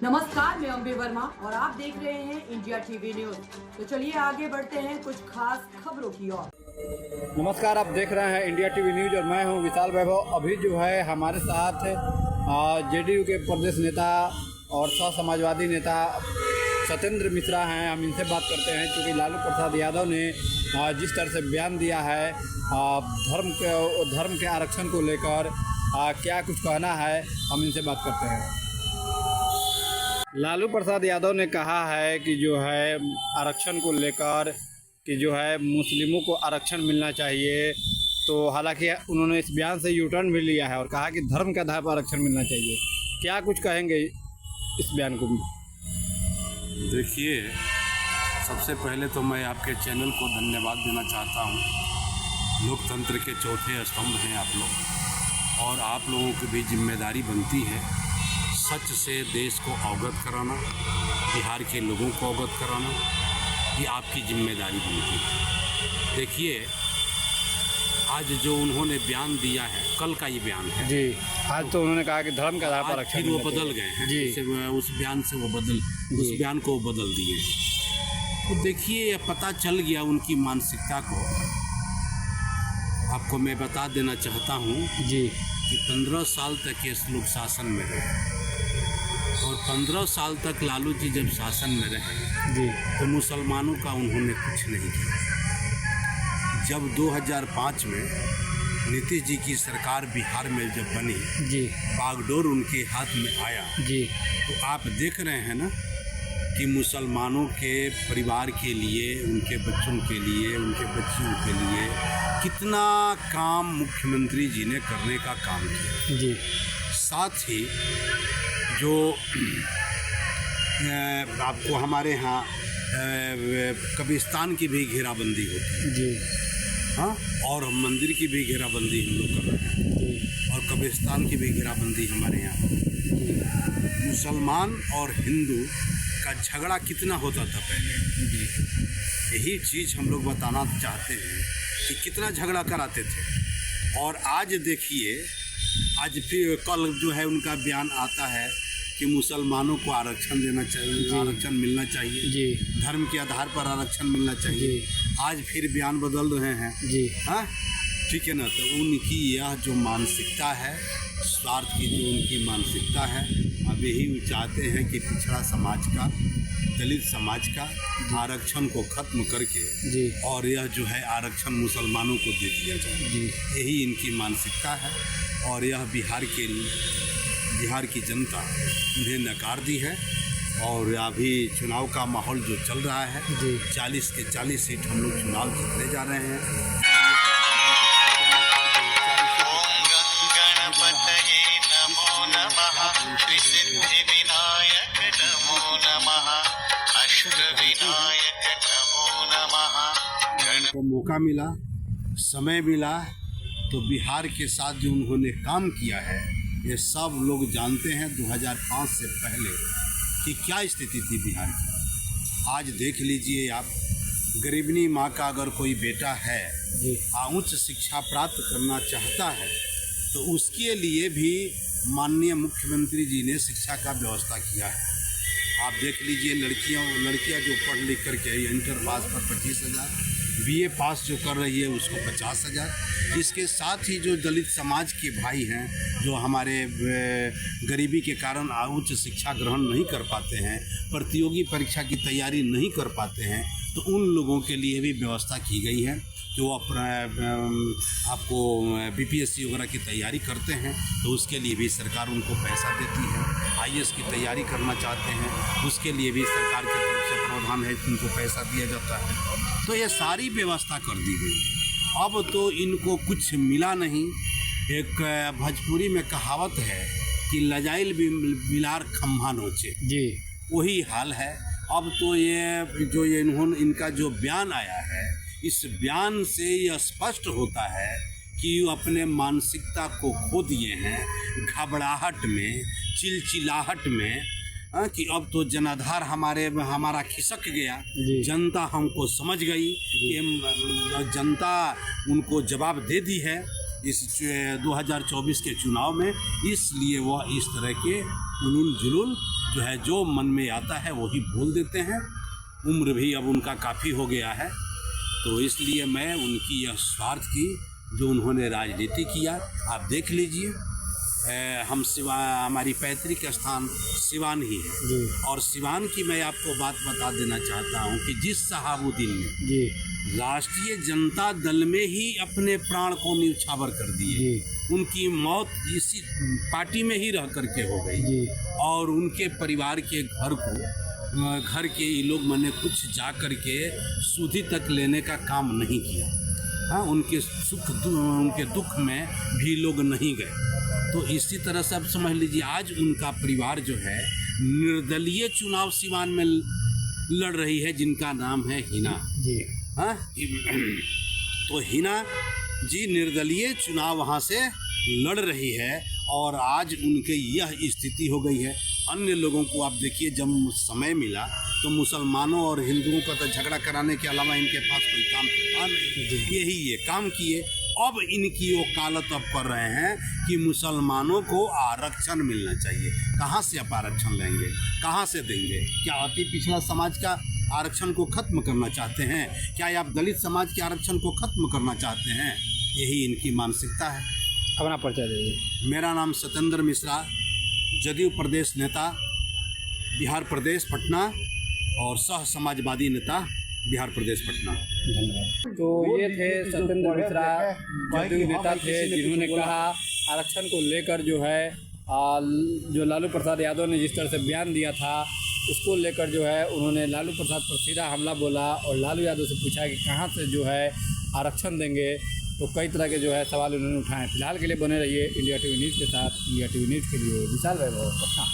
नमस्कार, मैं अम्बे वर्मा और आप देख रहे हैं इंडिया टीवी न्यूज। तो चलिए आगे बढ़ते हैं कुछ खास खबरों की ओर। नमस्कार, आप देख रहे हैं इंडिया टीवी न्यूज और मैं हूं विशाल वैभव। अभी जो है हमारे साथ जेडीयू के प्रदेश नेता और समाजवादी नेता सत्येंद्र मिश्रा हैं। हम इनसे बात करते हैं क्योंकि लालू प्रसाद यादव ने जिस तरह से बयान दिया है धर्म के आरक्षण को लेकर, क्या कुछ कहना है, हम इनसे बात करते हैं। लालू प्रसाद यादव ने कहा है कि जो है आरक्षण को लेकर कि जो है मुस्लिमों को आरक्षण मिलना चाहिए। तो हालांकि उन्होंने इस बयान से यू टर्न भी लिया है और कहा कि धर्म के आधार पर आरक्षण मिलना चाहिए। क्या कुछ कहेंगे इस बयान को? देखिए, सबसे पहले तो मैं आपके चैनल को धन्यवाद देना चाहता हूँ। लोकतंत्र के चौथे स्तंभ हैं आप लोग और आप लोगों की भी जिम्मेदारी बनती है सच से देश को अवगत कराना, बिहार के लोगों को अवगत कराना, ये आपकी जिम्मेदारी बनती है। देखिए, आज जो उन्होंने बयान दिया है, कल का ये बयान है जी। आज तो उन्होंने कहा कि धर्म के आधार पर आरक्षण, फिर वो बदल गए हैं जी। उस बयान से उस बयान को बदल दिए। तो देखिए, ये पता चल गया उनकी मानसिकता को। आपको मैं बता देना चाहता हूँ जी कि 15 साल तक ये लोग शासन में रहे और 15 साल तक लालू जी जब शासन में रहे जी तो मुसलमानों का उन्होंने कुछ नहीं किया। जब 2005 में नीतीश जी की सरकार बिहार में जब बनी जी, बागडोर उनके हाथ में आया जी, तो आप देख रहे हैं ना कि मुसलमानों के परिवार के लिए, उनके बच्चों के लिए, उनके बच्चियों के लिए कितना काम मुख्यमंत्री जी ने करने का काम किया जी। साथ ही जो आपको हमारे यहाँ कब्रिस्तान की भी घेराबंदी होती है जी, हाँ, और मंदिर की भी घेराबंदी हम लोग कर रहे हैं जी, और कब्रिस्तान की भी घेराबंदी हमारे यहाँ। मुसलमान और हिंदू का झगड़ा कितना होता था पहले, यही चीज़ हम लोग बताना चाहते हैं कि कितना झगड़ा कराते थे। और आज देखिए, आज फिर कल जो है उनका बयान आता है कि मुसलमानों को आरक्षण देना चाहिए, आरक्षण मिलना चाहिए जी, धर्म के आधार पर आरक्षण मिलना चाहिए। आज फिर बयान बदल रहे हैं जी। हाँ, ठीक है ना। तो उनकी यह जो मानसिकता है, स्वार्थ की जो उनकी मानसिकता है, अब यही वो चाहते हैं कि पिछड़ा समाज का, दलित समाज का आरक्षण को खत्म करके जी, और यह जो है आरक्षण मुसलमानों को दे दिया जाए। जी। यही इनकी मानसिकता है और यह बिहार की जनता उन्हें नकार दी है। और अभी चुनाव का माहौल जो चल रहा है, 40 के 40 सीट हम लोग चुनाव जीतने जा रहे हैं। को मौका मिला, समय मिला तो बिहार के साथ जो उन्होंने काम किया है, ये सब लोग जानते हैं 2005 से पहले कि क्या स्थिति थी बिहार की। आज देख लीजिए आप, गरीबनी माँ का अगर कोई बेटा है उच्च शिक्षा प्राप्त करना चाहता है तो उसके लिए भी माननीय मुख्यमंत्री जी ने शिक्षा का व्यवस्था किया है। आप देख लीजिए, लड़कियां जो पढ़ लिख करके इंटर पास पर 25,000, बीए पास जो कर रही है उसको 50,000। इसके साथ ही जो दलित समाज के भाई हैं, जो हमारे गरीबी के कारण उच्च शिक्षा ग्रहण नहीं कर पाते हैं, प्रतियोगी परीक्षा की तैयारी नहीं कर पाते हैं, तो उन लोगों के लिए भी व्यवस्था की गई है। जो अपना आपको बीपीएससी वगैरह की तैयारी करते हैं तो उसके लिए भी सरकार उनको पैसा देती है। आईएएस की तैयारी करना चाहते हैं उसके लिए भी सरकार की तरफ से प्रावधान है, उनको पैसा दिया जाता है। तो ये सारी व्यवस्था कर दी गई। अब तो इनको कुछ मिला नहीं। एक भोजपुरी में कहावत है कि लजाइल बिलार खम्भा नोचे, जी वही हाल है। अब तो ये इनका जो बयान आया है, इस बयान से यह स्पष्ट होता है कि अपने मानसिकता को खो दिए हैं, घबराहट में, चिलचिलाहट में, कि अब तो जनाधार हमारा खिसक गया। जनता हमको समझ गई कि जनता उनको जवाब दे दी है इस 2024 के चुनाव में, इसलिए वह इस तरह के उलूल जुलूल जो है जो मन में आता है वही बोल देते हैं। उम्र भी अब उनका काफ़ी हो गया है, तो इसलिए मैं उनकी यह स्वार्थ की जो उन्होंने राजनीति किया, आप देख लीजिए। हम हमारी पैतृक स्थान सिवान ही है, और सिवान की मैं आपको बात बता देना चाहता हूँ कि जिस शहाबुद्दीन ने राष्ट्रीय जनता दल में ही अपने प्राण को न्यौछावर कर दिए, उनकी मौत इसी पार्टी में ही रह करके हो गई, और उनके परिवार के घर के ये लोग मैंने कुछ जा कर के सुधि तक लेने का काम नहीं किया। हाँ, उनके दुख में भी लोग नहीं गए। तो इसी तरह से आप समझ लीजिए, आज उनका परिवार जो है निर्दलीय चुनाव सिवान में लड़ रही है, जिनका नाम है हिना। हाँ, तो हिना जी निर्दलीय चुनाव वहाँ से लड़ रही है, और आज उनके यह स्थिति हो गई है। अन्य लोगों को आप देखिए, जब समय मिला तो मुसलमानों और हिंदुओं का तो झगड़ा कराने के अलावा इनके पास कोई काम था नहीं, यही ये काम किए। अब इनकी वकालत अब कर रहे हैं कि मुसलमानों को आरक्षण मिलना चाहिए। कहाँ से आप आरक्षण लेंगे, कहाँ से देंगे? क्या अति पिछड़ा समाज का आरक्षण को खत्म करना चाहते हैं? क्या आप दलित समाज के आरक्षण को खत्म करना चाहते हैं? यही इनकी मानसिकता है। अपना परिचय दीजिए। मेरा नाम सत्येंद्र मिश्रा, जदयू प्रदेश नेता, बिहार प्रदेश पटना, और सह समाजवादी नेता, बिहार प्रदेश पटना। धन्यवाद। तो ये थे सत्येंद्र मिश्रा, जदयू नेता थे, जिन्होंने कहा आरक्षण को लेकर जो है जो लालू प्रसाद यादव ने जिस तरह से बयान दिया था, उसको लेकर जो है उन्होंने लालू प्रसाद पर सीधा हमला बोला, और लालू यादव से पूछा कि कहाँ से जो है आरक्षण देंगे। तो कई तरह के जो है सवाल उन्होंने उठाए। फिलहाल के लिए बने रहिए इंडिया टीवी न्यूज़ के साथ। इंडिया टीवी न्यूज़ के लिए विशाल वैभव, पटना।